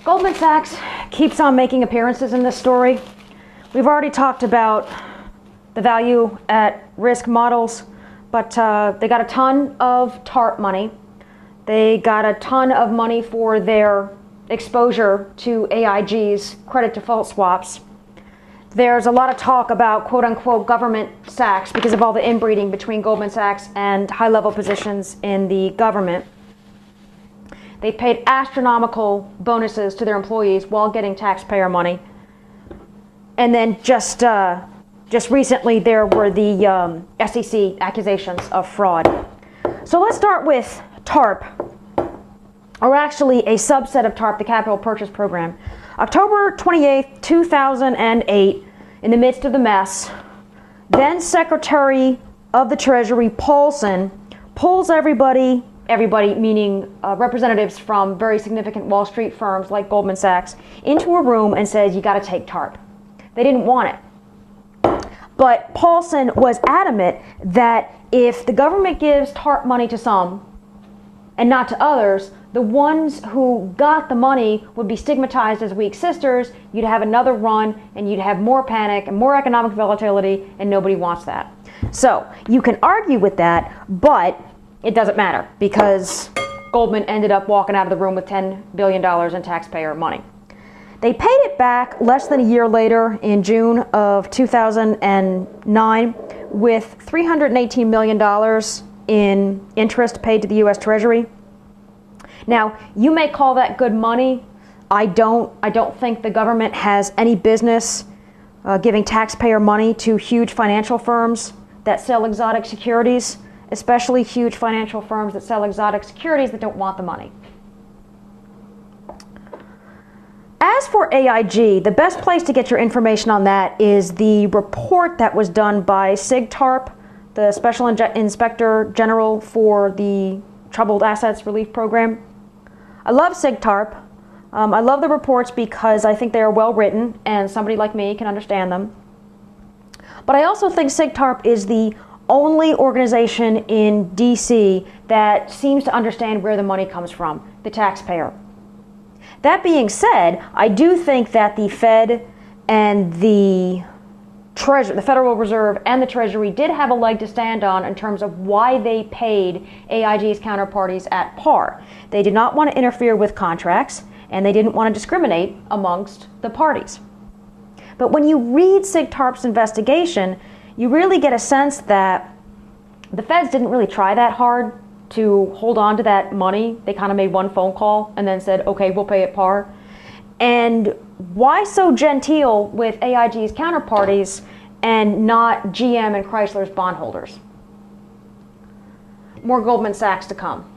Goldman Sachs keeps on making appearances in this story. We've already talked about the value at risk models, but they got a ton of TARP money. They got a ton of money for their exposure to AIG's credit default swaps. There's a lot of talk about quote-unquote government Sachs because of all the inbreeding between Goldman Sachs and high-level positions in the government. They paid astronomical bonuses to their employees while getting taxpayer money. And then just recently there were the SEC accusations of fraud. So let's start with TARP, or actually a subset of TARP, the Capital Purchase Program. October 28th, 2008, in the midst of the mess, then Secretary of the Treasury Paulson pulls everybody meaning representatives from very significant Wall Street firms like Goldman Sachs, into a room and says, you got to take TARP. They didn't want it. But Paulson was adamant that if the government gives TARP money to some and not to others, the ones who got the money would be stigmatized as weak sisters. You'd have another run and you'd have more panic and more economic volatility, and nobody wants that. So you can argue with that, but it doesn't matter because Goldman ended up walking out of the room with $10 billion in taxpayer money. They paid it back less than a year later in June of 2009 with $318 million in interest paid to the U.S. Treasury. Now, you may call that good money. I don't think the government has any business giving taxpayer money to huge financial firms that sell exotic securities, especially huge financial firms that sell exotic securities that don't want the money. As for AIG, the best place to get your information on that is the report that was done by SIGTARP, the Special Inspector General for the Troubled Assets Relief Program. I love SIGTARP. I love the reports because I think they are well written and somebody like me can understand them. But I also think SIGTARP is the only organization in DC that seems to understand where the money comes from, the taxpayer. That being said, I do think that the Fed and the Federal Reserve and the Treasury did have a leg to stand on in terms of why they paid AIG's counterparties at par. They did not want to interfere with contracts, and they didn't want to discriminate amongst the parties. But when you read SIGTARP's investigation, you really get a sense that the feds didn't really try that hard to hold on to that money. They kind of made one phone call and then said, okay, we'll pay it par. And why so genteel with AIG's counterparties and not GM and Chrysler's bondholders? More Goldman Sachs to come.